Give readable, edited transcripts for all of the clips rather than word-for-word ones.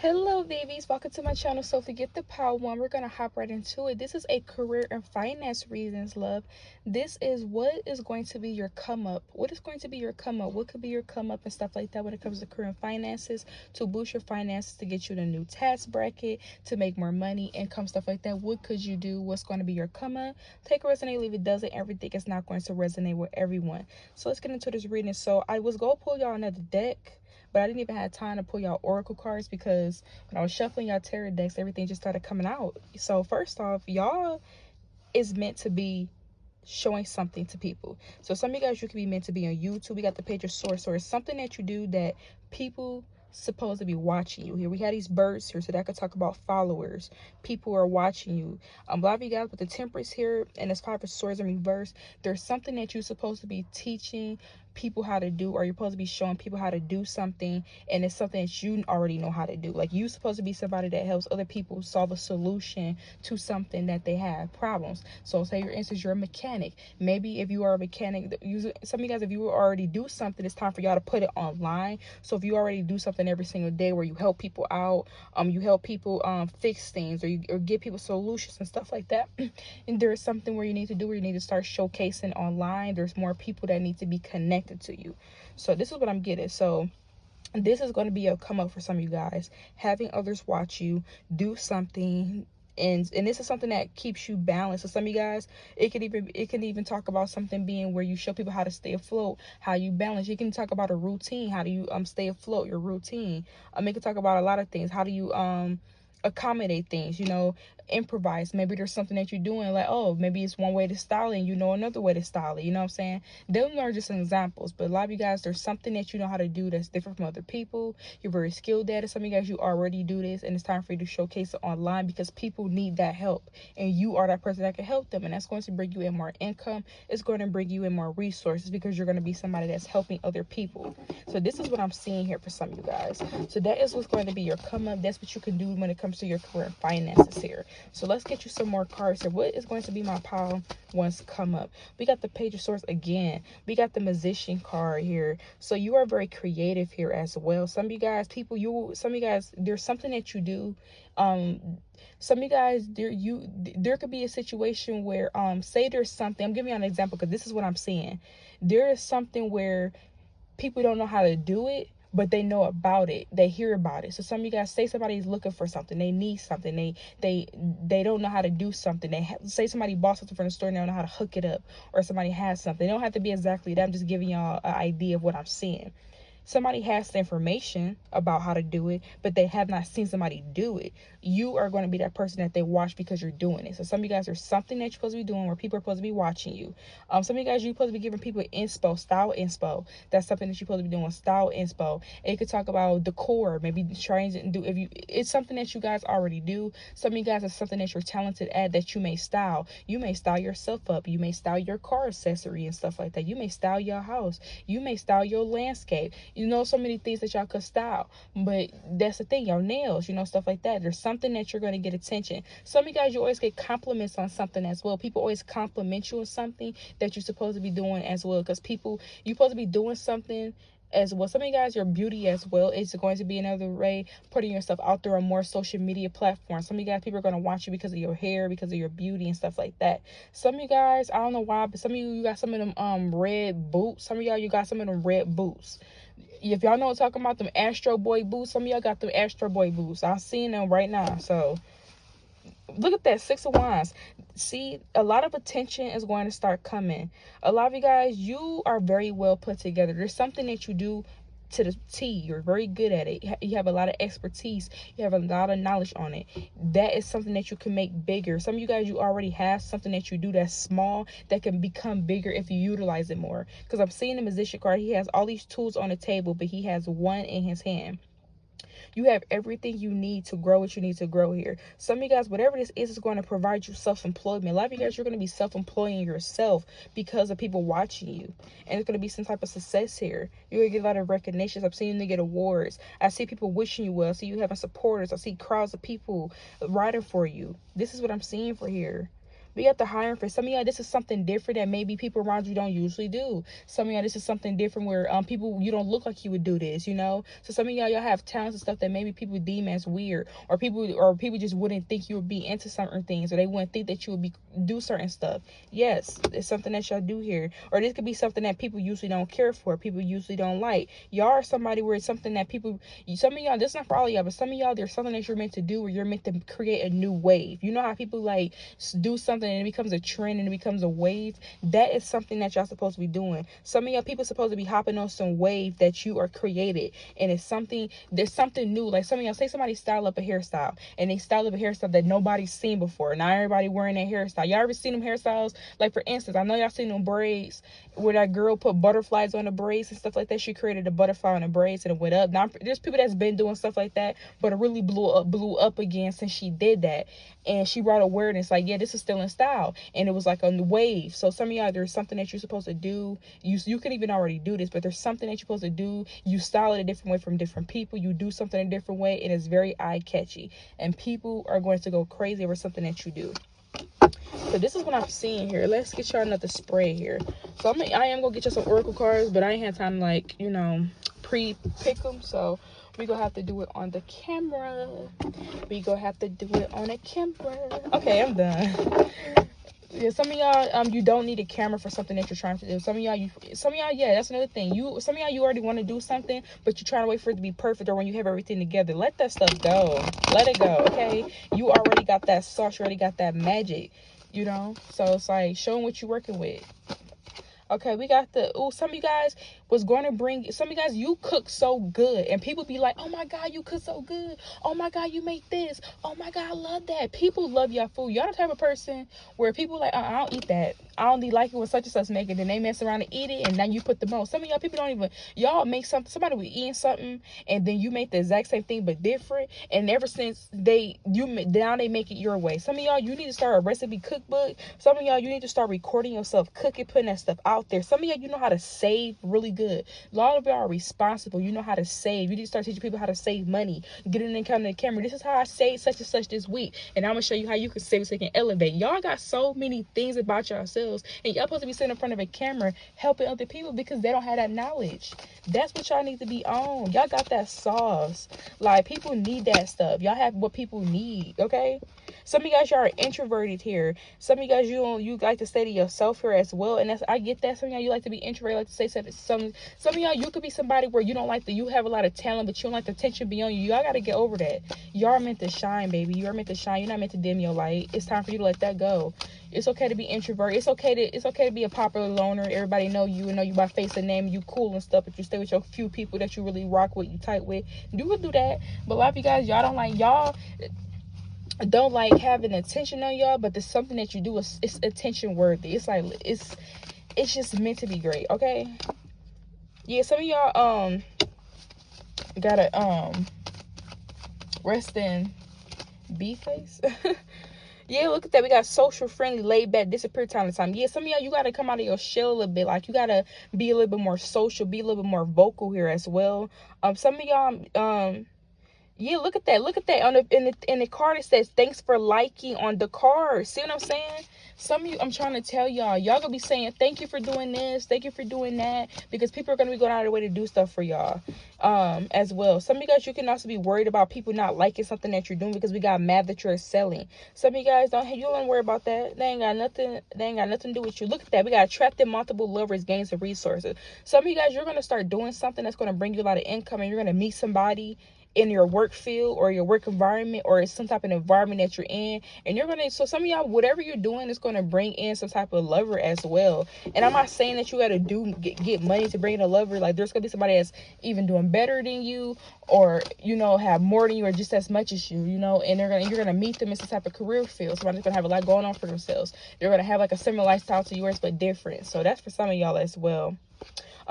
Hello babies, welcome to my channel Soulfully Gifted Power One. We're gonna hop right into it. This is a career and finance reasons, love. This is what is going to be your come up. What is going to be your come up? What could be your come up and stuff like that when it comes to career and finances, to boost your finances, to get you the new tax bracket, to make more money, income, stuff like that. What could you do? What's going to be your come up? Take a resonate, leave it doesn't. Everything is not going to resonate with everyone. So let's get into this reading. So I was gonna pull y'all another deck, but I didn't even have time to pull y'all oracle cards because when I was shuffling y'all tarot decks, everything just started coming out. So first off, y'all is meant to be showing something to people. So some of you guys, you could be meant to be on YouTube. We got the page of source, or it's something that you do that people supposed to be watching you. Here we had these birds here, so that could talk about followers. People are watching you. A lot of you guys with the temperance here and this five of swords in reverse, there's something that you're supposed to be teaching people how to do, or you're supposed to be showing people how to do something, and it's something that you already know how to do. Like, you're supposed to be somebody that helps other people solve a solution to something that they have problems. So say, for instance, you're a mechanic. Maybe if you are a mechanic, some of you guys, if you already do something, it's time for y'all to put it online. So if you already do something every single day where you help people out, you help people fix things, or give people solutions and stuff like that, and there's something where you need to do, where you need to start showcasing online. There's more people that need to be connected to you. So this is what I'm getting. So this is going to be a come up for some of you guys, having others watch you do something, and this is something that keeps you balanced. So some of you guys, it can even talk about something being where you show people how to stay afloat, how you balance. You can talk about a routine, how do you stay afloat, your routine. It can talk about a lot of things. How do you accommodate things, improvise. Maybe there's something that you're doing, like, oh, maybe it's one way to style it and you know another way to style it, you know what I'm saying? Them are just examples, but a lot of you guys, there's something that you know how to do that's different from other people. You're very skilled at it. Some of you guys, you already do this, and it's time for you to showcase it online because people need that help, and you are that person that can help them, and that's going to bring you in more income. It's going to bring you in more resources because you're going to be somebody that's helping other people. So this is what I'm seeing here for some of you guys. So that is what's going to be your come up. That's what you can do when it comes to your career and finances here. So let's get you some more cards here. What is going to be my pile once come up? We got the page of swords again. We got the magician card here. So you are very creative here as well. Some of you guys, there's something that you do. Some of you guys, there could be a situation where say there's something. I'm giving you an example because this is what I'm seeing. There is something where people don't know how to do it, but they know about it. They hear about it. So some of you guys, say somebody's looking for something, they need something, they don't know how to do something. Say somebody bought something from the store and they don't know how to hook it up, or somebody has something. They don't have to be exactly that. I'm just giving y'all an idea of what I'm seeing. Somebody has the information about how to do it, but they have not seen somebody do it. You are going to be that person that they watch because you're doing it. So some of you guys, there's something that you're supposed to be doing where people are supposed to be watching you. Some of you guys, you're supposed to be giving people inspo, style inspo. That's something that you're supposed to be doing, style inspo. And you could talk about decor, maybe trying to do, it's something that you guys already do. Some of you guys, it's something that you're talented at that you may style. You may style yourself up. You may style your car accessory and stuff like that. You may style your house. You may style your landscape. So many things that y'all could style, but that's the thing, your nails, stuff like that. There's something that you're going to get attention. Some of you guys, you always get compliments on something as well. People always compliment you on something that you're supposed to be doing as well, because you're supposed to be doing something as well. Some of you guys, your beauty as well is going to be another way, putting yourself out there on more social media platforms. Some of you guys, people are going to watch you because of your hair, because of your beauty and stuff like that. Some of you guys, I don't know why, but some of you got some of them red boots. Some of y'all, you got some of them red boots. If y'all know what I'm talking about, them Astro Boy boots. Some of y'all got them Astro Boy boots. I'm seeing them right now. So look at that, Six of Wands. See, a lot of attention is going to start coming. A lot of you guys, you are very well put together. There's something that you do to the T. You're very good at it. You have a lot of expertise. You have a lot of knowledge on it. That is something that you can make bigger. Some of you guys, you already have something that you do that's small that can become bigger if you utilize it more. Because I'm seeing the magician card. He has all these tools on the table, but he has one in his hand. You have everything you need to grow what you need to grow here. Some of you guys, whatever this is going to provide you self-employment. A lot of you guys, you're going to be self-employing yourself because of people watching you. And it's going to be some type of success here. You're going to get a lot of recognitions. I'm seeing you to get awards. I see people wishing you well. I see you having supporters. I see crowds of people riding for you. This is what I'm seeing for here. We got the hiring for some of y'all. This is something different that maybe people around you don't usually do. Some of y'all, this is something different where people, you don't look like you would do this, you know. So some of y'all have talents and stuff that maybe people deem as weird, or people just wouldn't think you would be into certain things, or they wouldn't think that you would do certain stuff. Yes, it's something that y'all do here. Or this could be something that people usually don't care for, people usually don't like. Y'all are somebody where it's something that people, some of y'all, this is not for all of y'all, but some of y'all, there's something that you're meant to do where you're meant to create a new wave. You know how people like do something and it becomes a trend and it becomes a wave? That is something that y'all supposed to be doing. Some of y'all people supposed to be hopping on some wave that you are created, and it's something, there's something new. Like some of y'all, say somebody style up a hairstyle and they style up a hairstyle that nobody's seen before. Now everybody wearing that hairstyle. Y'all ever seen them hairstyles? Like for instance, I know y'all seen them braids where that girl put butterflies on the braids and stuff like that. She created a butterfly on the braids and it went up. Now there's people that's been doing stuff like that, but it really blew up again since she did that. And she brought awareness like, yeah, this is still in style, and it was like a wave. So some of y'all, there's something that you're supposed to do. You can even already do this, but there's something that you're supposed to do. You style it a different way from different people. You do something a different way, and it's very eye catchy, and people are going to go crazy over something that you do. So this is what I'm seeing here. Let's get y'all another spray here. So I am gonna get you some oracle cards, but I ain't had time to, like, you know, pre-pick them. So we gonna have to do it on the camera. Okay, I'm done. Yeah, some of y'all, you don't need a camera for something that you're trying to do. Some of y'all, yeah, that's another thing. Some of y'all, you already want to do something, but you're trying to wait for it to be perfect, or when you have everything together. Let that stuff go. Let it go, okay? You already got that sauce. You already got that magic, you know? So it's like, show them what you're working with. Okay, we got some of you guys was going to bring, some of you guys, you cook so good, and people be like, oh my God, you cook so good. Oh my God, you make this. Oh my God, I love that. People love your food. Y'all the type of person where people like, I don't eat that. I only like it when such and such make it. Then they mess around and eat it, and then you put the most. Some of y'all people don't even, y'all make something, somebody was eating something, and then you make the exact same thing but different, and ever since now they make it your way. Some of y'all, you need to start a recipe cookbook. Some of y'all, you need to start recording yourself cooking, putting that stuff out there. Some of y'all, you know how to save really good. A lot of y'all are responsible. You know how to save. You need to start teaching people how to save money. Get in and come to the camera. This is how I saved such and such this week, and I'm gonna show you how you can save so you can elevate. Y'all got so many things about yourselves, and y'all supposed to be sitting in front of a camera helping other people because they don't have that knowledge. That's what y'all need to be on. Y'all got that sauce. Like, people need that stuff. Y'all have what people need, okay? Some of you guys, y'all are introverted here. Some of you guys, you like to stay to yourself here as well, and I get that. Some of y'all, you like to be introverted, like to say something. Some of y'all, you could be somebody where you don't like you have a lot of talent, but you don't like the attention beyond you. Y'all got to get over that. Y'all are meant to shine, baby. You are meant to shine. You're not meant to dim your light. It's time for you to let that go. It's okay to be introverted. It's okay to be a popular loner. Everybody know you and know you by face and name. You cool and stuff, but you stay with your few people that you really rock with, you tight with. You can do that. But a lot of you guys, y'all don't like having attention on y'all, but there's something that you do is it's attention worthy. It's like it's just meant to be great, okay? Yeah, some of y'all gotta rest in B face. Yeah, look at that. We got social, friendly, laid back, disappear time to time. Yeah, some of y'all, you got to come out of your shell a little bit. Like, you got to be a little bit more social, be a little bit more vocal here as well. Some of y'all, yeah, look at that. Look at that. In the card, it says, thanks for liking on the card. See what I'm saying? Some of you, I'm trying to tell y'all going to be saying, thank you for doing this. Thank you for doing that. Because people are going to be going out of their way to do stuff for y'all as well. Some of you guys, you can also be worried about people not liking something that you're doing because we got mad that you're selling. Some of you guys you don't worry about that. They ain't got nothing to do with you. Look at that. We got attracted multiple lovers, gains of resources. Some of you guys, you're going to start doing something that's going to bring you a lot of income, and you're going to meet somebody in your work field or your work environment, or some type of environment that you're in, and so some of y'all, whatever you're doing is going to bring in some type of lover as well. And I'm not saying that you got to get money to bring in a lover. Like, there's going to be somebody that's even doing better than you, or have more than you, or just as much as you, and you're going to meet them in some type of career field. Somebody's going to have a lot going on for themselves. They're going to have like a similar lifestyle to yours but different. So that's for some of y'all as well.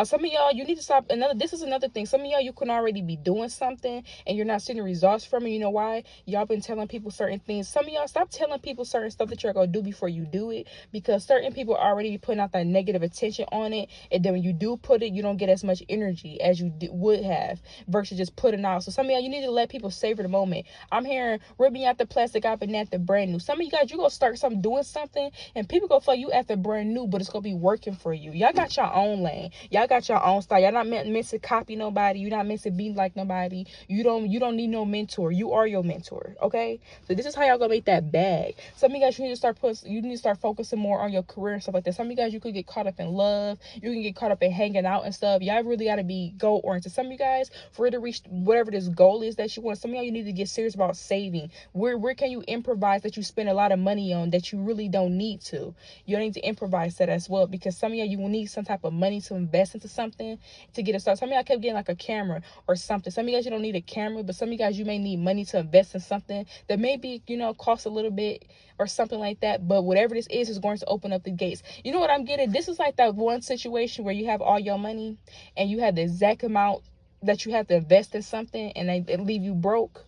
Some of y'all, you need to stop. This is another thing. Some of y'all, you can already be doing something and you're not seeing the results from it. You know why? Y'all been telling people certain things. Some of y'all, stop telling people certain stuff that you're going to do before you do it, because certain people already be putting out that negative attention on it. And then when you do put it, you don't get as much energy as you would have versus just putting out. So some of y'all, you need to let people savor the moment. I'm hearing, ripping out the plastic, I've been at the brand new. Some of you guys, you going to start doing something and people going to feel you at the brand new, but it's going to be working for you. Y'all got your own lane. Y'all got your own style. Y'all not meant to copy nobody. You're not meant to be like nobody. You don't need no mentor. You are your mentor. Okay? So this is how y'all gonna make that bag. Some of you guys, you need to start focusing more on your career and stuff like that. Some of you guys, you could get caught up in love. You can get caught up in hanging out and stuff. Y'all really gotta be goal oriented. Some of you guys, for it to reach whatever this goal is that you want, some of y'all, you need to get serious about saving. Where can you improvise that you spend a lot of money on that you really don't need to? You don't need to improvise that as well, because some of y'all, you will need some type of money to invest into something to get it started. Some of y'all kept getting like a camera or something. Some of you guys, you don't need a camera, but some of you guys, you may need money to invest in something that maybe, cost a little bit or something like that. But whatever this is going to open up the gates. You know what I'm getting? This is like that one situation where you have all your money and you have the exact amount that you have to invest in something, and they leave you broke.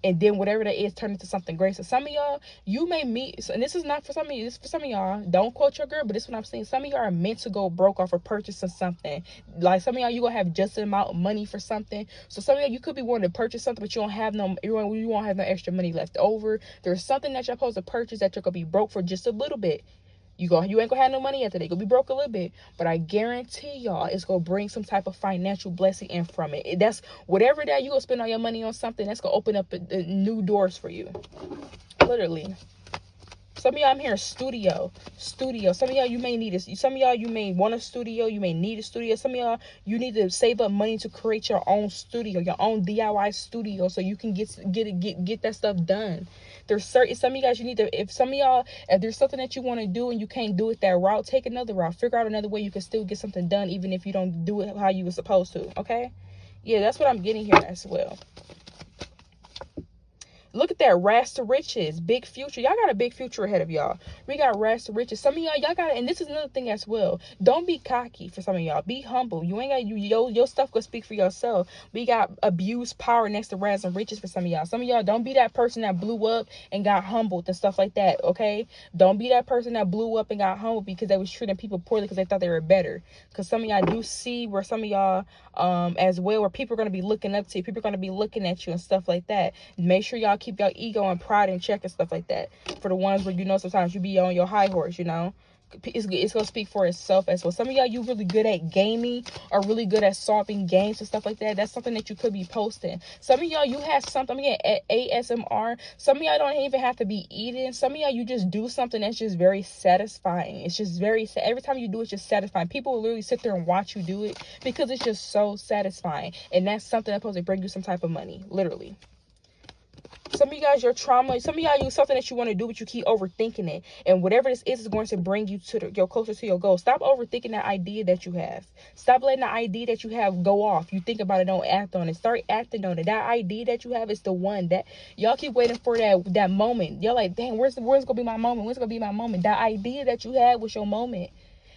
And then whatever that is turn into something great. So some of y'all, you may meet, and this is not for some of you, this is for some of y'all. Don't quote your girl, but this is what I'm saying. Some of y'all are meant to go broke off of purchasing something. Like some of y'all, you gonna have just the amount of money for something. So some of y'all, you could be wanting to purchase something, but you won't have no extra money left over. There's something that you're supposed to purchase that you're gonna be broke for just a little bit. You ain't gonna have no money after that. You're gonna be broke a little bit, but I guarantee y'all it's gonna bring some type of financial blessing in from it. That's whatever that you gonna spend all your money on something that's gonna open up new doors for you, literally. Some of y'all, I'm hearing studio. Some of y'all, you may need this. Some of y'all, you may want a studio. You may need a studio. Some of y'all, you need to save up money to create your own studio, your own DIY studio, so you can get that stuff done. There's some of you guys, you need to, if there's something that you want to do and you can't do it that route, take another route. Figure out another way you can still get something done, even if you don't do it how you were supposed to. Okay? Yeah, that's what I'm getting here as well. Look at that, rags to riches, big future. Y'all got a big future ahead of y'all. We got rags to riches. Some of y'all got it, and this is another thing as well. Don't be cocky for some of y'all. Be humble. You ain't got your stuff gonna speak for yourself. We got abused power next to rags and riches for some of y'all. Some of y'all, don't be that person that blew up and got humbled and stuff like that. Okay, don't be that person that blew up and got humbled because they was treating people poorly because they thought they were better. Because some of y'all do see where some of y'all as well, where people are gonna be looking up to you. People are gonna be looking at you and stuff like that. Make sure y'all keep your ego and pride in check and stuff like that. For the ones where sometimes you be on your high horse, it's gonna speak for itself as well. Some of y'all, you really good at gaming or really good at solving games and stuff like that. That's something that you could be posting. Some of y'all, you have something, again, ASMR. Some of y'all don't even have to be eating. Some of y'all, you just do something that's just very satisfying. It's just every time you do it's just satisfying. People will literally sit there and watch you do it because it's just so satisfying. And that's something that's supposed to bring you some type of money, literally. Some of you guys, your trauma, some of y'all, you something that you want to do, but you keep overthinking it. And whatever this is going to bring you to closer to your goal. Stop overthinking that idea that you have. Stop letting the idea that you have go off. You think about it, don't act on it. Start acting on it. That idea that you have is the one that y'all keep waiting for, that moment. Y'all like, dang, where's going to be my moment? When's going to be my moment? That idea that you had was your moment.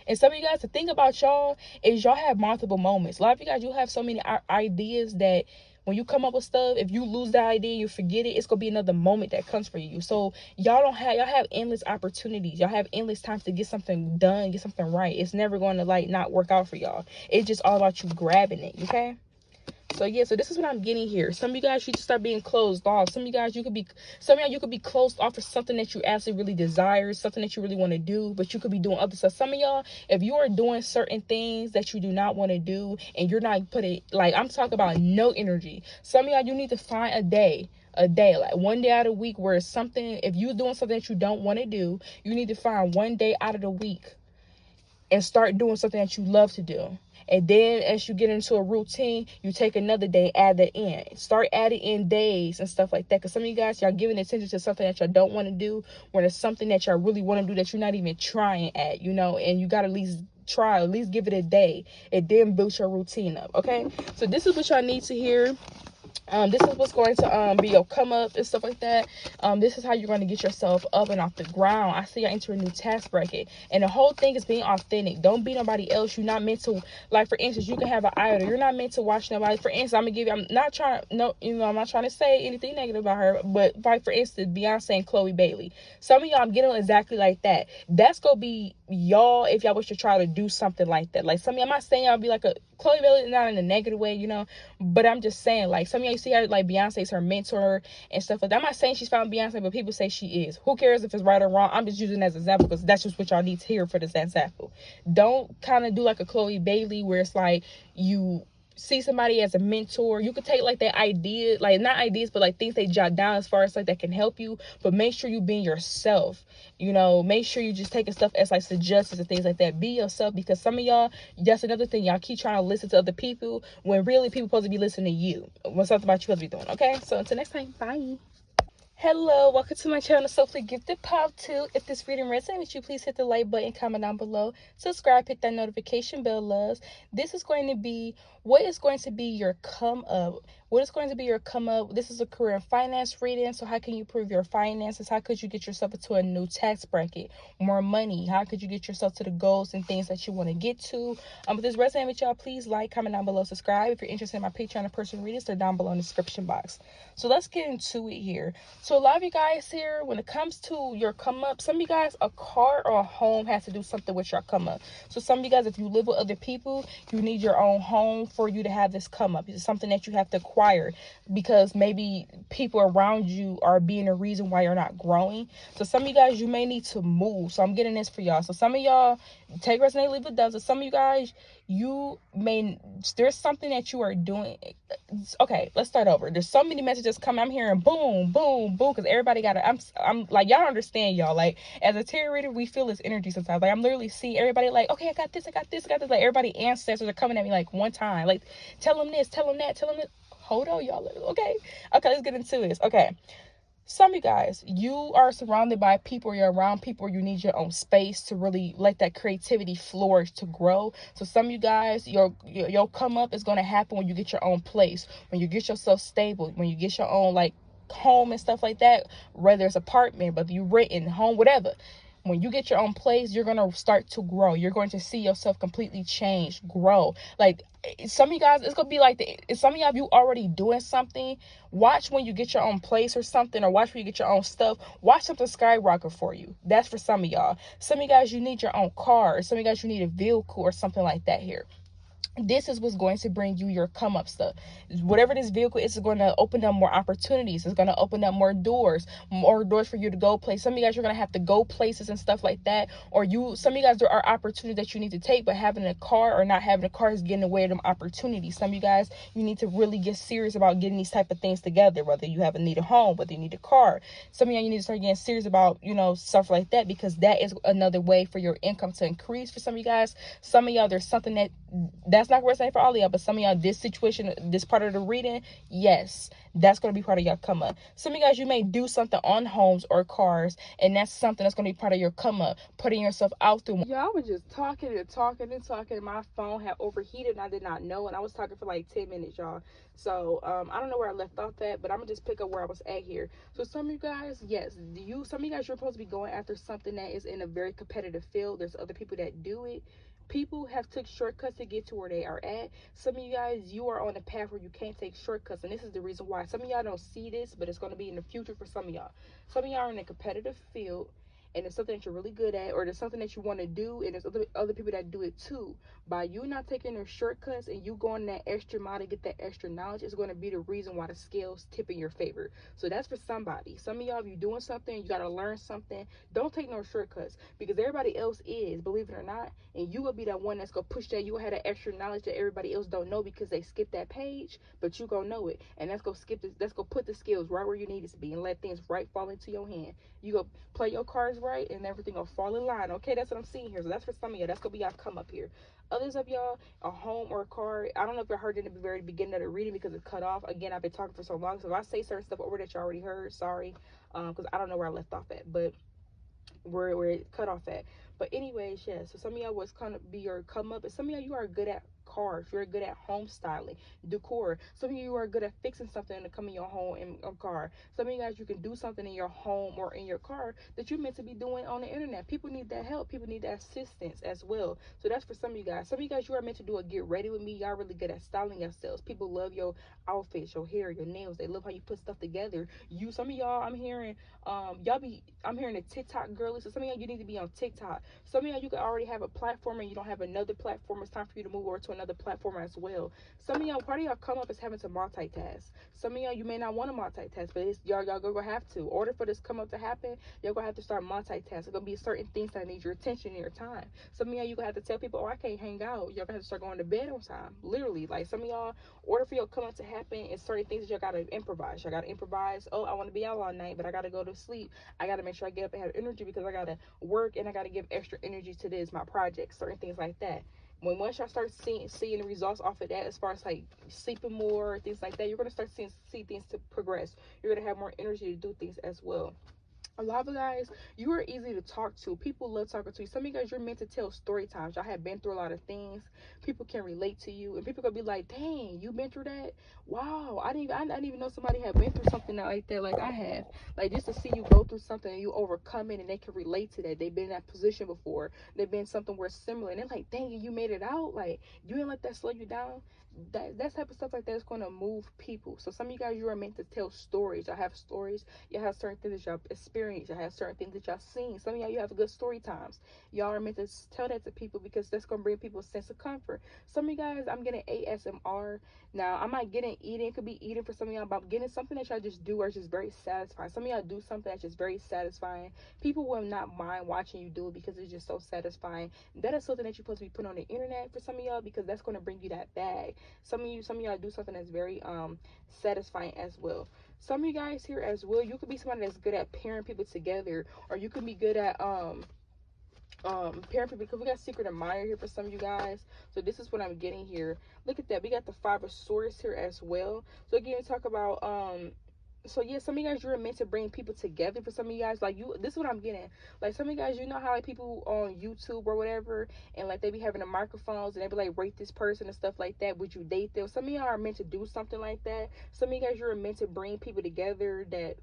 And some of you guys, the thing about y'all is y'all have multiple moments. A lot of you guys, you have so many ideas that when you come up with stuff, if you lose that idea, you forget it, it's gonna be another moment that comes for you. So y'all have endless opportunities. Y'all have endless times to get something done, get something right. It's never going to not work out for y'all. It's just all about you grabbing it. Okay. So yeah, so this is what I'm getting here. Some of you guys, you just start being closed off. Some of y'all, you could be closed off for something that you actually really desire, something that you really want to do, but you could be doing other stuff. Some of y'all, if you are doing certain things that you do not want to do, and you're not putting, like, I'm talking about no energy. Some of y'all, you need to find a day, like one day out of the week where it's something, if you're doing something that you don't want to do, you need to find one day out of the week and start doing something that you love to do. And then as you get into a routine, you take another day, add that in. Start adding in days and stuff like that. Because some of you guys, y'all giving attention to something that y'all don't want to do, when it's something that y'all really want to do that you're not even trying at, and you got to at least try, at least give it a day, and then build your routine up. Okay, so this is what y'all need to hear. This is what's going to be your come up and stuff like that. This is how you're going to get yourself up and off the ground. I see you enter a new task bracket, and the whole thing is being authentic. Don't be nobody else. You're not meant to, like, for instance, you can have an idol. You're not meant to watch nobody. For instance, I'm not trying, no, I'm not trying to say anything negative about her, but like, for instance, Beyonce and Chloe Bailey. Some of y'all, I'm getting exactly like that. That's gonna be y'all if y'all wish to try to do something like that. Like, some of y'all, I'm not saying y'all be like a Chloe Bailey, not in a negative way, but I'm just saying, like, some of y'all see her, like, Beyonce's her mentor and stuff like that. I'm not saying she's found Beyonce, but people say she is. Who cares if it's right or wrong? I'm just using it as an example because that's just what y'all need to hear for this example. Don't kind of do like a Chloe Bailey where it's like you see somebody as a mentor. You could take like that idea, like not ideas, but like things they jot down as far as like that can help you, but make sure you being yourself. Make sure you just taking stuff as like suggestions and things like that. Be yourself, because some of y'all, that's another thing, y'all keep trying to listen to other people when really people supposed to be listening to you when something about you supposed to be doing. Okay, so until next time, bye. Hello, welcome to my channel, Soulfully Gifted Part 2. If this reading resonates with you, please hit the like button, comment down below, subscribe, hit that notification bell, loves. This is going to be what is going to be your come up. What is going to be your come up? This is a career and finance reading. So how can you improve your finances? How could you get yourself into a new tax bracket? More money? How could you get yourself to the goals and things that you want to get to? If this resonates with y'all, please like, comment down below, subscribe. If you're interested in my Patreon and personal readings, they're down below in the description box. So let's get into it here. So a lot of you guys here, when it comes to your come up, some of you guys, a car or a home has to do something with your come up. So some of you guys, if you live with other people, you need your own home for you to have this come up. It's something that you have to acquire because maybe people around you are being a reason why you're not growing. So some of you guys, you may need to move. So I'm getting this for y'all. So some of y'all, take resonate, leave it does. So some of you guys, there's something that you are doing. Okay, let's start over. There's so many messages coming. I'm hearing boom, boom, boom, because everybody got I'm like, y'all understand, y'all. Like, as a tarot reader, we feel this energy sometimes. Like, I'm literally seeing everybody like, okay, I got this, I got this, I got this. Like, everybody ancestors are coming at me like one time. Like, tell them this, tell them that, tell them this. Hold on, y'all. Okay, let's get into this. Okay. Some of you guys, you are surrounded by people, you're around people, you need your own space to really let that creativity flourish, to grow. So some of you guys, your come up is going to happen when you get your own place, when you get yourself stable, when you get your own like home and stuff like that, whether it's apartment, whether you renting, home, whatever. When you get your own place, you're going to start to grow. You're going to see yourself completely change, grow. Like, some of you guys, it's going to be like some of y'all, you already doing something. Watch when you get your own place or something, or watch when you get your own stuff. Watch something skyrocket for you. That's for some of y'all. Some of you guys, you need your own car. Or some of you guys, you need a vehicle or something like that here. This is what's going to bring you your come up stuff. Whatever this vehicle is going to open up more opportunities. It's going to open up more doors for you to go place. Some of you guys, you're going to have to go places and stuff like that. Or some of you guys, there are opportunities that you need to take, but having a car or not having a car is getting away from them opportunities. Some of you guys, you need to really get serious about getting these type of things together, whether you need a home, whether you need a car. Some of y'all, you need to start getting serious about, stuff like that, because that is another way for your income to increase. For some of you guys, some of y'all, there's something that's not saying for all of y'all, but some of y'all, this situation, this part of the reading, yes, that's going to be part of your come up. Some of you guys, you may do something on homes or cars, and that's something that's going to be part of your come up, putting yourself out through. Y'all was just talking and talking and talking. My phone had overheated and I did not know, and I was talking for like 10 minutes, y'all. So I don't know where I left off at, but I'm gonna just pick up where I was at here. So some of you guys, yes, some of you guys, you're supposed to be going after something that is in a very competitive field. There's other people that do it. People have took shortcuts to get to where they are at. Some of you guys, you are on a path where you can't take shortcuts, and this is the reason why. Some of y'all don't see this, but it's going to be in the future for some of y'all. Some of y'all are in a competitive field, and it's something that you're really good at, or there's something that you want to do, and there's other people that do it too. By you not taking their shortcuts and you going that extra mile to get that extra knowledge, is going to be the reason why the scales tip in your favor. So that's for somebody. Some of y'all, if you're doing something, you got to learn something, don't take no shortcuts, because everybody else is, believe it or not, and you will be that one that's going to push that. You will have that extra knowledge that everybody else don't know because they skipped that page, but you going to know it, and that's going to skip this. That's going to put the skills right where you need it to be and let things right fall into your hand. You go play your cards right, and everything will fall in line. Okay, that's what I'm seeing here. So that's for some of y'all. That's gonna be y'all come up here. Others of y'all, a home or a car. I don't know if I heard it in the very beginning of the reading because it cut off. Again, I've been talking for so long, so if I say certain stuff over that you already heard, sorry, because I don't know where I left off at, but where it cut off at. But anyways, yeah, so some of y'all was kind of be your come up, and some of y'all, you are good at cars. You're good at home styling, decor. Some of you are good at fixing something to come in your home and car. Some of you guys, you can do something in your home or in your car that you're meant to be doing on the internet. People need that help. People need that assistance as well. So that's for some of you guys. Some of you guys, you are meant to do a get ready with me. Y'all really good at styling yourselves. People love your outfits, your hair, your nails. They love how you put stuff together. Some of y'all, I'm hearing the TikTok girlies. So some of y'all, you need to be on TikTok. Some of y'all, you could already have a platform and you don't have another platform. It's time for you to move over to another platform as well. Some of y'all, part of y'all come up is having to multitask. Some of y'all, you may not want to multitask, but it's y'all gonna have to. In order for this come up to happen, y'all gonna have to start multitasking. It's gonna be certain things that need your attention and your time. Some of y'all, you gonna have to tell people, oh, I can't hang out. Y'all gonna have to start going to bed on time. Literally, like some of y'all, in order for your come up to happen, it's certain things that y'all gotta improvise. Y'all gotta improvise. Oh, I want to be out all night, but I gotta go to sleep. I gotta make sure I get up and have energy because I gotta work and I gotta give extra energy to this, my project, certain things like that. Once y'all start seeing the results off of that, as far as like sleeping more, things like that, you're gonna start see things to progress. You're gonna have more energy to do things as well. A lot of you guys, you are easy to talk to. People love talking to you. Some of you guys, you're meant to tell story times. Y'all have been through a lot of things. People can relate to you, and people gonna be like, "Dang, you been through that? Wow, I didn't even know somebody had been through something like that, like I have. Like just to see you go through something and you overcome it, and they can relate to that. They've been in that position before. They've been something where similar, and they're like, "Dang, you made it out. Like you didn't let that slow you down." That type of stuff like that is going to move people. So some of you guys, you are meant to tell stories. Y'all have stories. You have certain things that y'all experience. You have certain things that y'all seen. Some of y'all, you have good story times. Y'all are meant to tell that to people because that's going to bring people a sense of comfort. Some of you guys, I'm getting ASMR. Now, I'm not getting eating. It could be eating for some of y'all, but I'm getting something that y'all just do or just very satisfying. Some of y'all do something that's just very satisfying. People will not mind watching you do it because it's just so satisfying. That is something that you're supposed to be putting on the internet for some of y'all because that's going to bring you that bag. Some of y'all do something that's very satisfying as well. Some of you guys here as well, you could be somebody that's good at pairing people together, or you could be good at pairing people, because we got secret admirer here for some of you guys. So this is what I'm getting here. Look at that, we got the 5 of swords here as well. So again, talk about so yeah, some of you guys, you're meant to bring people together. For some of you guys, like this is what I'm getting. Like some of you guys, you know how like people on YouTube or whatever, and like they be having the microphones and they be like, rate this person and stuff like that. Would you date them? Some of y'all are meant to do something like that. Some of you guys, you're meant to bring people together that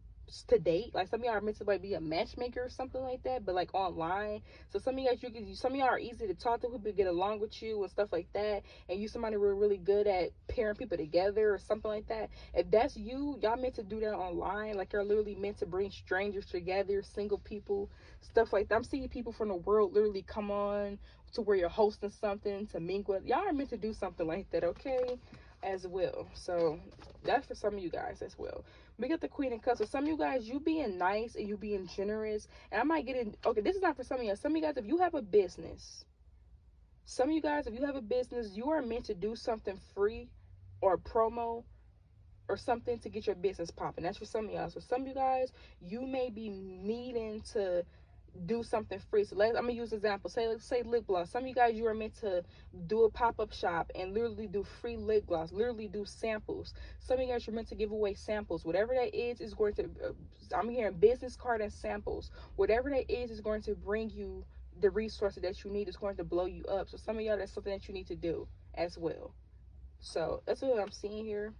to date. Like some of y'all are meant to like be a matchmaker or something like that, but like online. So some of you guys, some of y'all are easy to talk to, people get along with you and stuff like that, and you somebody really good at pairing people together or something like that. If that's you, y'all meant to do that online. Like you're literally meant to bring strangers together, single people, stuff like that. I'm seeing people from the world literally come on to where you're hosting something to mingle. Y'all are meant to do something like that, okay, as well. So that's for some of you guys as well. We got the Queen of Cups. So some of you guys, you being nice and you being generous, and I might get in. Okay, this is not for some of you. Some of you guys, if you have a business, some of you guys, if you have a business, you are meant to do something free or promo or something to get your business popping. That's for some of y'all. So some of you guys, you may be needing to do something free. So I'm gonna use an example. Let's say lip gloss. Some of you guys, you are meant to do a pop-up shop and literally do free lip gloss, literally do samples. Some of you guys, you're meant to give away samples. Whatever that is going to I'm hearing business card and samples. Whatever that is going to bring you the resources that you need. Is going to blow you up. So some of y'all, that's something that you need to do as well. So that's what I'm seeing here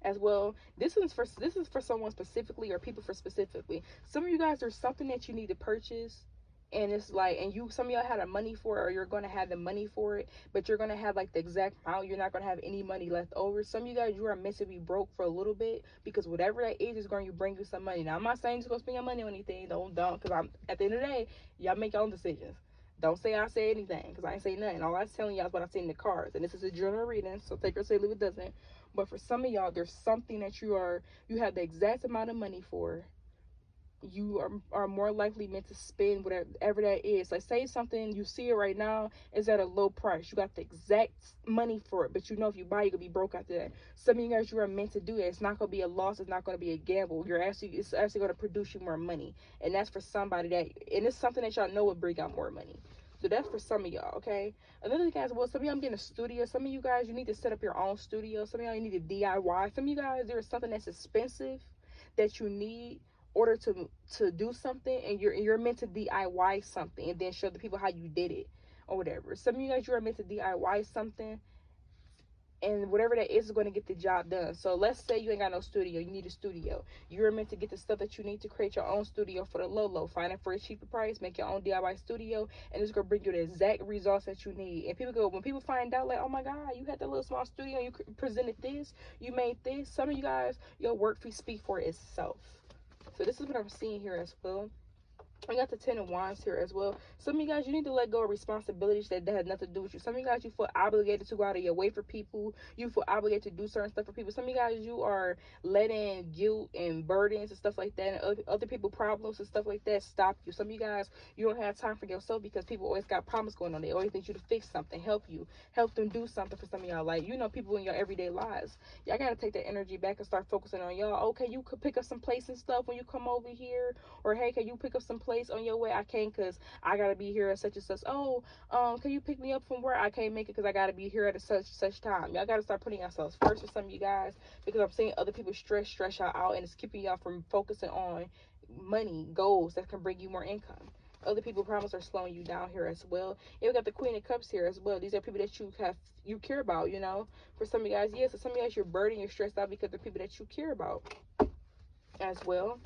as well. This is for someone specifically, or people for specifically. Some of you guys, there's something that you need to purchase, and it's like, and some of y'all had the money for it, or you're going to have the money for it, but you're going to have like the exact amount. You're not going to have any money left over. Some of you guys, you are meant to be broke for a little bit, because whatever that is going to bring you some money. Now I'm not saying just go spend your money on anything. Don't, because I'm at the end of the day, y'all make your own decisions. Don't say I say anything, because I ain't say nothing. All I'm telling y'all is what I see in the cards, and this is a general reading, so take or say leave it doesn't. But for some of y'all, there's something that you have the exact amount of money for. You are more likely meant to spend whatever that is. Like say something, you see it right now is at a low price. You got the exact money for it, but you know if you buy, you're gonna be broke after that. Some of you guys, you are meant to do that. It's not gonna be a loss. It's not gonna be a gamble. It's actually gonna produce you more money, and that's for somebody and it's something that y'all know will bring out more money. So that's for some of y'all, okay? Another thing as well, some of y'all, I'm getting a studio. Some of you guys, you need to set up your own studio. Some of y'all, you need to DIY. Some of you guys, there is something that's expensive that you need in order to do something, and you're meant to DIY something and then show the people how you did it. or whatever. Some of you guys, you are meant to DIY something, and whatever that is going to get the job done. So let's say you ain't got no studio, you need a studio. You're meant to get the stuff that you need to create your own studio for the low. Find it for a cheaper price, make your own DIY studio, and it's going to bring you the exact results that you need. And people go, when people find out, like, oh my God, you had that little small studio, you presented this, you made this. Some of you guys, your work fee speak for itself. So this is what I'm seeing here as well. I got the 10 of Wands here as well. Some of you guys, you need to let go of responsibilities that had nothing to do with you. Some of you guys, you feel obligated to go out of your way for people. You feel obligated to do certain stuff for people. Some of you guys, you are letting guilt and burdens and stuff like that, and other people problems and stuff like that stop you. Some of you guys, you don't have time for yourself because people always got problems going on. They always need you to fix something, help them do something. For some of y'all, like, you know, people in your everyday lives, y'all got to take that energy back and start focusing on y'all. Okay, you could pick up some plates and stuff when you come over here, or hey, can you pick up some plates on your way? I can't because I gotta be here at such and such. Oh, can you pick me up from where? I can't make it because I gotta be here at a such time. Y'all gotta start putting yourselves first for some of you guys, because I'm seeing other people stress y'all out, and it's keeping y'all from focusing on money goals that can bring you more income. Other people problems are slowing you down here as well. And we got the Queen of Cups here as well. These are people that you care about, you know. For some of you guys, yes, so some of you guys, you're burdened, you're stressed out because the people that you care about as well.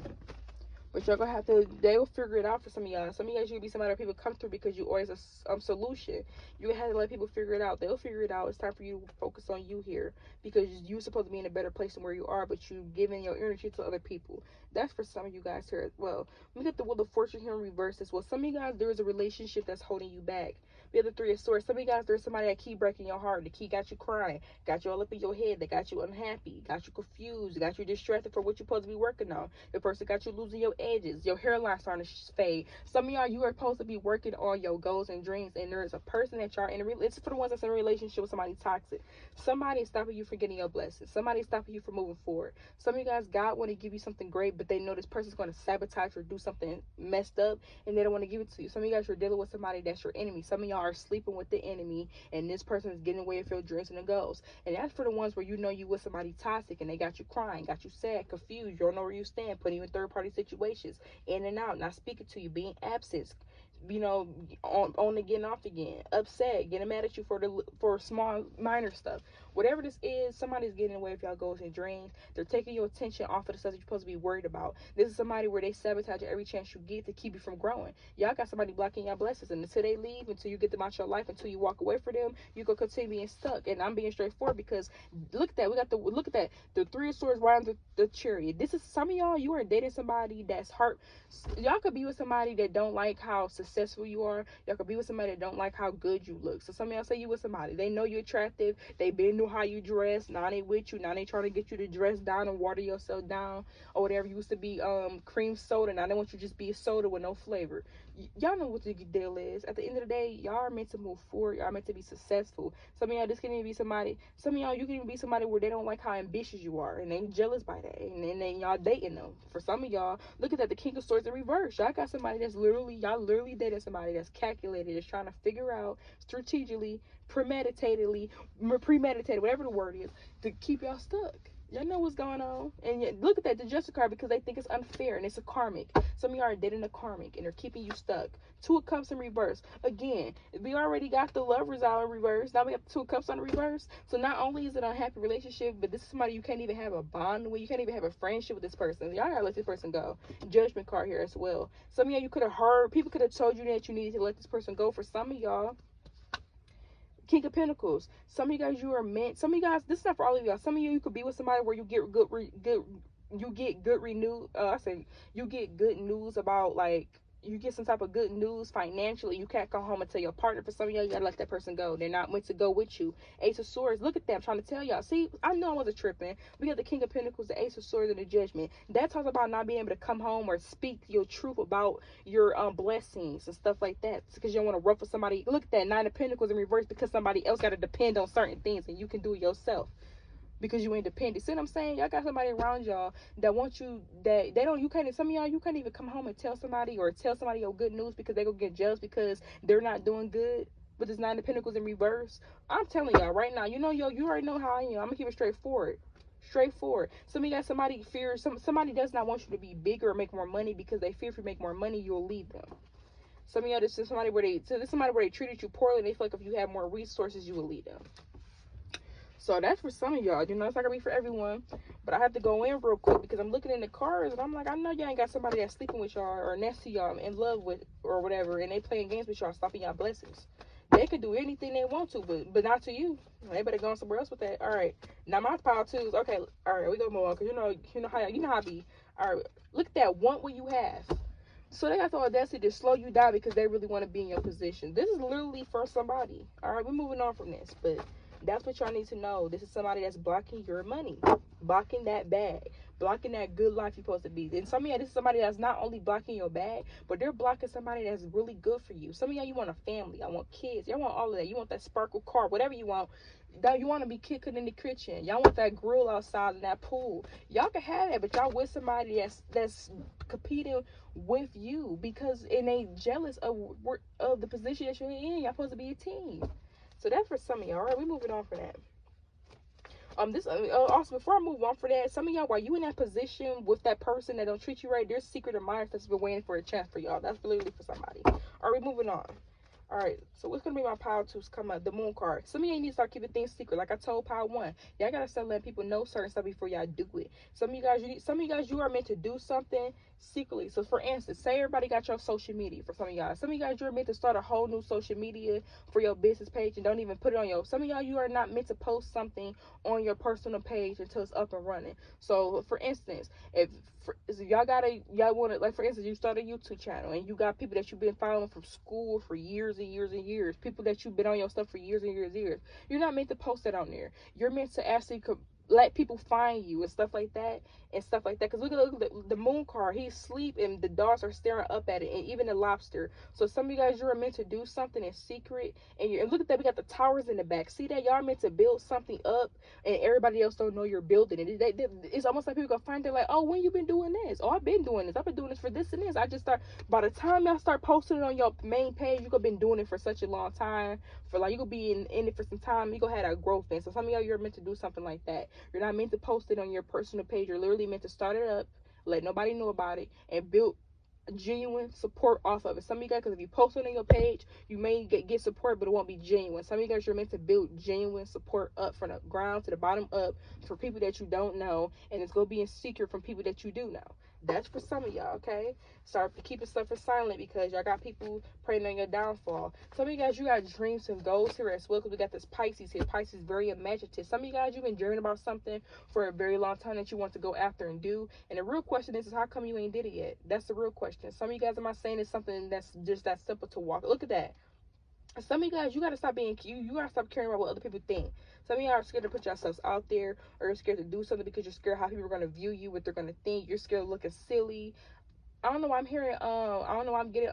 But y'all gonna have to, they will figure it out for some of y'all. Some of you guys, you'll be somebody that people come through because you always a solution. You have to let people figure it out. They'll figure it out. It's time for you to focus on you here, because you're supposed to be in a better place than where you are, but you giving your energy to other people. That's for some of you guys here as well. We got the Wheel of Fortune here in reverse as well. Some of you guys, there is a relationship that's holding you back. We have the Three of Swords. Some of you guys, there's somebody that keep breaking your heart. The key got you crying, got you all up in your head, that got you unhappy, got you confused, got you distracted for what you're supposed to be working on. The person got you losing your edges, your hairline starting to fade. Some of y'all, you are supposed to be working on your goals and dreams, and there is a person that y'all in a relationship. It's for the ones that's in a relationship with somebody toxic. Somebody is stopping you from getting your blessings. Somebody is stopping you from moving forward. Some of you guys, God want to give you something great, but they know this person's going to sabotage or do something messed up, and they don't want to give it to you. Some of you guys are dealing with somebody that's your enemy. Some of y'all are sleeping with the enemy, and this person is getting away with your dreams and the goals. And that's for the ones where you know you with somebody toxic, and they got you crying, got you sad, confused, you don't know where you stand, putting you in third-party situations, in and out, not speaking to you, being absent, you know, on again, off again, upset, getting mad at you for small minor stuff. Whatever this is, somebody's getting away with y'all goals and dreams. They're taking your attention off of the stuff that you're supposed to be worried about. This is somebody where they sabotage every chance you get to keep you from growing. Y'all got somebody blocking your blessings, and until they leave, until you get them out your life, until you walk away from them, you gonna continue being stuck. And I'm being straightforward, because look at that, look at that, the Three of Swords riding the Chariot. This is some of y'all, you are dating somebody that's hurt. Y'all could be with somebody that don't like how successful you are. Y'all could be with somebody that don't like how good you look. So some of y'all say you with somebody, they know you're attractive, they been knew how you dress, now they with you, now they trying to get you to dress down and water yourself down, or whatever. You used to be cream soda, now they want you to just be a soda with no flavor. Y'all know what the deal is. At the end of the day, y'all are meant to move forward. Y'all are meant to be successful. Some of y'all, this can even be somebody, some of y'all, you can even be somebody where they don't like how ambitious you are, and they jealous by that, and then y'all dating them. For some of y'all, look at that, the King of Swords in reverse. Y'all got somebody that's y'all literally dating somebody that's calculated, that's trying to figure out strategically, premeditated, whatever the word is, to keep y'all stuck. Y'all know what's going on. And yet, look at that, the Justice card, because they think it's unfair and it's a karmic. Some of y'all are dating a karmic and they're keeping you stuck. Two of Cups in reverse. Again, we already got the Lovers out in reverse. Now we have the Two of Cups on the reverse. So not only is it an unhappy relationship, but this is somebody you can't even have a bond with. You can't even have a friendship with this person. Y'all gotta let this person go. Judgment card here as well. Some of y'all, you could have heard, people could have told you that you needed to let this person go. For some of y'all, King of Pentacles. Some of you guys, you are meant. Some of you guys, this is not for all of y'all. Some of you, you could be with somebody where you get you get good news about, like, you get some type of good news financially. You can't go home and tell your partner. For some of y'all, you gotta let that person go. They're not meant to go with you. Ace of Swords. Look at that. I'm trying to tell y'all. See, I know I wasn't tripping. We got the King of Pentacles, the Ace of Swords, and the Judgment. That talks about not being able to come home or speak your truth about your blessings and stuff like that, because you don't want to ruffle somebody. Look at that, Nine of Pentacles in reverse, because somebody else got to depend on certain things and you can do it yourself because you independent. See what I'm saying? Y'all got somebody around y'all that want you, that they don't, you can't, some of y'all, you can't even come home and tell somebody your good news, because they gonna get jealous because they're not doing good. But this Nine of Pentacles in reverse, I'm telling y'all right now, you already know how I am. I'm gonna keep it straightforward. Some of you got somebody fears, somebody does not want you to be bigger or make more money, because they fear if you make more money, you'll leave them. Some of y'all, this is somebody where they treated you poorly, and they feel like if you had more resources, you would lead them. So that's for some of y'all. You know, it's not gonna be for everyone, but I have to go in real quick because I'm looking in the cards and I'm like, I know y'all ain't got somebody that's sleeping with y'all or next to y'all, in love with or whatever, and they playing games with y'all, stopping y'all blessings. They could do anything they want to, but not to you. They better go somewhere else with that. All right, now my pile twos. Okay, all right, we gonna move on because you know how I be. All right, look at that. Want what you have. So they got the audacity to slow you down because they really want to be in your position. This is literally for somebody. All right, we're moving on from this, but that's what y'all need to know. This is somebody that's blocking your money, blocking that bag, blocking that good life you're supposed to be. And some of y'all, this is somebody that's not only blocking your bag, but they're blocking somebody that's really good for you. Some of y'all, you want a family. I want kids. Y'all want all of that. You want that sparkle car, whatever you want. You want to be kicking in the kitchen. Y'all want that grill outside and that pool. Y'all can have that, but y'all with somebody that's competing with you because and they jealous of the position that you're in. Y'all supposed to be a team. So that's for some of y'all. All right, we're moving on for that. Also before I move on for that, some of y'all, while you in that position with that person that don't treat you right, there's secret admirers that's been waiting for a chance for y'all. That's literally for somebody. All right, moving on. All right, so what's gonna be my pile twos come up? The moon card. Some of y'all need to start keeping things secret. Like I told pile one, y'all gotta start letting people know certain stuff before y'all do it. Some of you guys, you are meant to do something secretly. So for instance, say everybody got your social media. For some of you guys, you're meant to start a whole new social media for your business page and don't even put it on your. Some of y'all, you are not meant to post something on your personal page until it's up and running. So for instance, if y'all want to, like for instance, you start a YouTube channel and you got people that you've been following from school for years and years and years, people that you've been on your stuff for years and years and years. You're not meant to post that on there. You're meant to actually let people find you and stuff like that because look at the moon card. He's asleep and the dogs are staring up at it, and even the lobster. So some of you guys, you're meant to do something in secret, and look at that, we got the towers in the back. See that? Y'all are meant to build something up and everybody else don't know you're building it. It's almost like people gonna find it like, oh, when you been doing this? Oh, I've been doing this. I've been doing this for this and this. I just start, by the time y'all start posting it on your main page, you gonna been doing it for such a long time. For like, you gonna be in it for some time. You gonna have that growth in. So some of y'all, you're meant to do something like that. You're not meant to post it on your personal page. You're literally meant to start it up, let nobody know about it, and build genuine support off of it. Some of you guys, because if you post it on your page, you may get support, but it won't be genuine. Some of you guys, you're meant to build genuine support up from the ground to the bottom up for people that you don't know, and it's gonna be in secret from people that you do know. That's for some of y'all, okay? Start keeping stuff silent because y'all got people praying on your downfall. Some of you guys, you got dreams and goals here as well because we got this Pisces here. Pisces very imaginative. Some of you guys, you've been dreaming about something for a very long time that you want to go after and do. And the real question is how come you ain't did it yet? That's the real question. Some of you guys, am I saying it's something that's just that simple to walk? Look at that. Some of you guys, you gotta stop being cute. You gotta stop caring about what other people think. Some of y'all are scared to put yourselves out there, or you're scared to do something because you're scared how people are gonna view you, what they're gonna think. You're scared of looking silly. I don't know why I'm hearing. I don't know why I'm getting.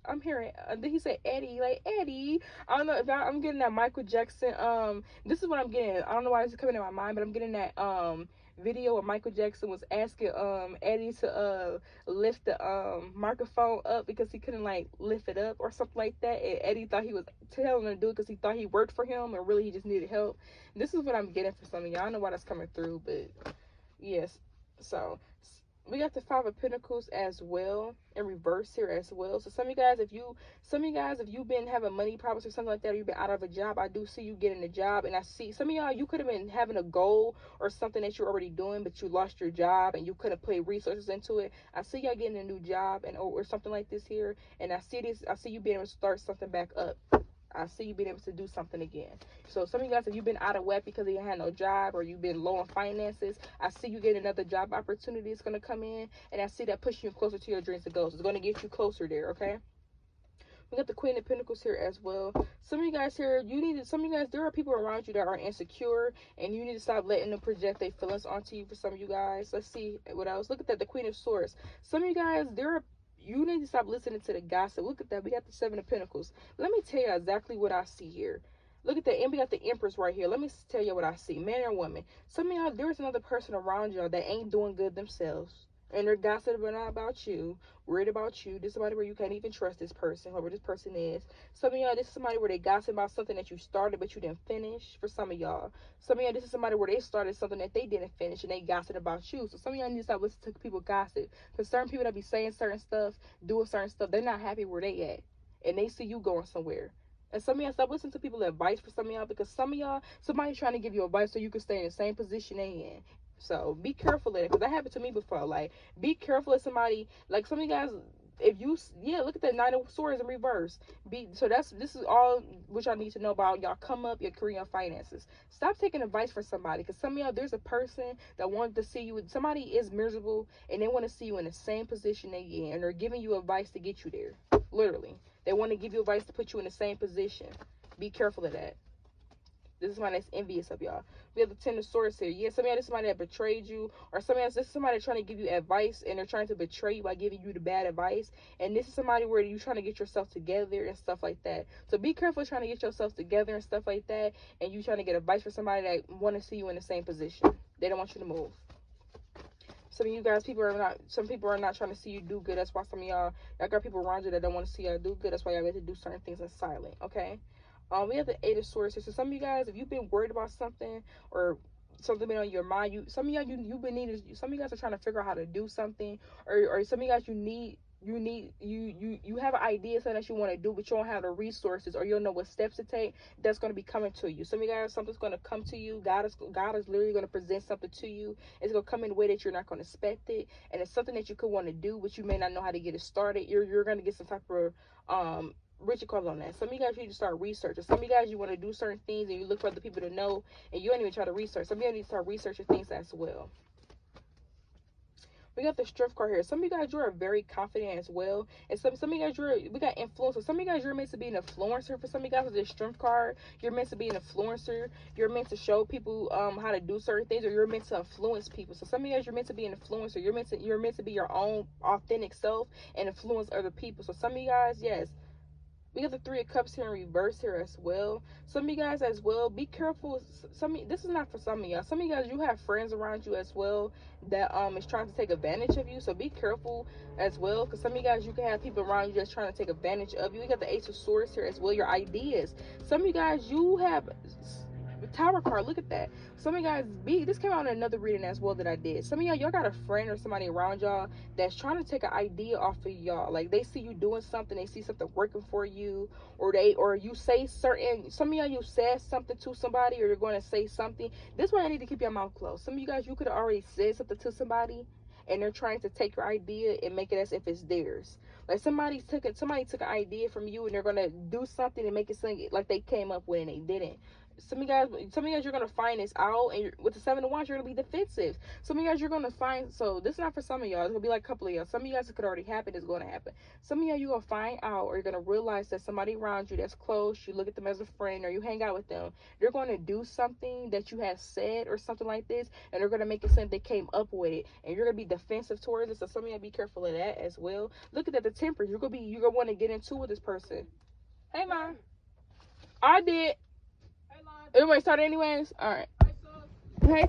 I'm hearing. Did he say Eddie? Like Eddie? I don't know if I'm getting that Michael Jackson. This is what I'm getting. I don't know why it's coming in my mind, but I'm getting that video where Michael Jackson was asking Eddie to lift the microphone up because he couldn't like lift it up or something like that, and Eddie thought he was telling him to do it because he thought he worked for him and really he just needed help. This is what I'm getting for some of y'all. I don't know why that's coming through, but yes. So we got the Five of Pentacles as well in reverse here as well. So some of you guys, if you've been having money problems or something like that, or you've been out of a job, I do see you getting a job. And I see some of y'all, you could have been having a goal or something that you're already doing, but you lost your job and you couldn't put resources into it. I see y'all getting a new job and or something like this here. And I see you being able to start something back up. I see you being able to do something again. So some of you guys, if you've been out of whack because you had no job or you've been low on finances, I see you getting another job opportunity is going to come in, and I see that pushing you closer to your dreams and goals. It's going to get you closer there, okay? We got the Queen of Pentacles here as well. Some of you guys here, there are people around you that are insecure, and you need to stop letting them project their feelings onto you. For some of you guys, let's see what else. Look at that, the Queen of Swords. Some of you guys, you need to stop listening to the gossip. Look at that. We got the Seven of Pentacles. Let me tell you exactly what I see here. Look at that. And we got the Empress right here. Let me tell you what I see. Man or woman. Some of y'all, there's another person around y'all that ain't doing good themselves. And they're gossiping about you, worried about you. This is somebody where you can't even trust this person, whoever this person is. Some of y'all, this is somebody where they gossip about something that you started but you didn't finish. For some of y'all, this is somebody where they started something that they didn't finish and they gossip about you. So some of y'all need to stop listening to people gossip. Because certain people that be saying certain stuff, doing certain stuff, they're not happy where they at. And they see you going somewhere. And some of y'all stop listening to people's advice for some of y'all, because some of y'all, somebody's trying to give you advice so you can stay in the same position they in. So be careful of it, because that happened to me before. Like, be careful of somebody. Like, some of you guys, if you, yeah, look at that Nine of Swords in reverse. This is all what y'all need to know about y'all come up, your career and finances. Stop taking advice from somebody, because some of y'all, there's a person that wanted to see you. Somebody is miserable and they want to see you in the same position they in, and they're giving you advice to get you there. Literally, they want to give you advice to put you in the same position. Be careful of that. This is somebody that's envious of y'all. We have the Ten of Swords here. Yeah, some of y'all, this is somebody that betrayed you. Or some of y'all, this is somebody trying to give you advice and they're trying to betray you by giving you the bad advice. And this is somebody where you're trying to get yourself together and stuff like that. So be careful trying to get yourself together and stuff like that. And you trying to get advice from somebody that want to see you in the same position. They don't want you to move. Some of you guys, some people are not trying to see you do good. That's why some of y'all got people around you that don't want to see y'all do good. That's why y'all get to do certain things in silent, okay? We have the Eight of Swords here. So some of you guys, if you've been worried about something or something been on your mind, some of y'all, you've been needing, some of you guys are trying to figure out how to do something, or some of you guys, you have an idea, something that you want to do, but you don't have the resources, or you don't know what steps to take. That's going to be coming to you. Some of you guys, something's going to come to you. God is literally going to present something to you. It's going to come in a way that you're not going to expect it, and it's something that you could want to do, but you may not know how to get it started. You're going to get some type of Richard calls on that. Some of you guys need to start researching. Some of you guys, you want to do certain things and you look for other people to know, and you don't even try to research. Some of you need to start researching things as well. We got the Strength card here. Some of you guys, you are very confident as well. And some of you guys, we got influencer. Some of you guys, you're meant to be an influencer. For some of you guys with this Strength card, you're meant to be an influencer. You're meant to show people how to do certain things, or you're meant to influence people. So some of you guys, you're meant to be an influencer. You're meant to be your own authentic self and influence other people. So some of you guys, yes. We got the Three of Cups here in reverse here as well. Some of you guys as well, be careful. This is not for some of y'all. Some of you guys, you have friends around you as well that is trying to take advantage of you. So be careful as well, because some of you guys, you can have people around you that's trying to take advantage of you. We got the Ace of Swords here as well. Your ideas. Some of you guys, you have Tower card. Look at that. Some of you guys, this came out in another reading as well that I did. Some of y'all got a friend or somebody around y'all that's trying to take an idea off of y'all. Like, they see you doing something, they see something working for you, or you say certain, some of y'all, you said something to somebody, or you're going to say something. This is why I need to keep your mouth closed. Some of you guys, you could have already said something to somebody, and they're trying to take your idea and make it as if it's theirs. Like, somebody took an idea from you, and they're going to do something and make it seem like they came up with it, and they didn't. Some of you guys, you're gonna find this out, and with the Seven of Wands, you're gonna be defensive. Some of you guys, you're gonna find. So this is not for some of y'all. It's gonna be like a couple of y'all. Some of you guys, it could already happen. It's gonna happen. Some of y'all, you're gonna find out, or you're gonna realize that somebody around you that's close, you look at them as a friend, or you hang out with them, they're gonna do something that you have said or something like this, and they're gonna make it seem they came up with it, and you're gonna be defensive towards it. So some of y'all, be careful of that as well. Look at that, the Temperance. You're gonna want to get into with this person. Hey, Mom. I did. Everybody started anyways? All right. Hey,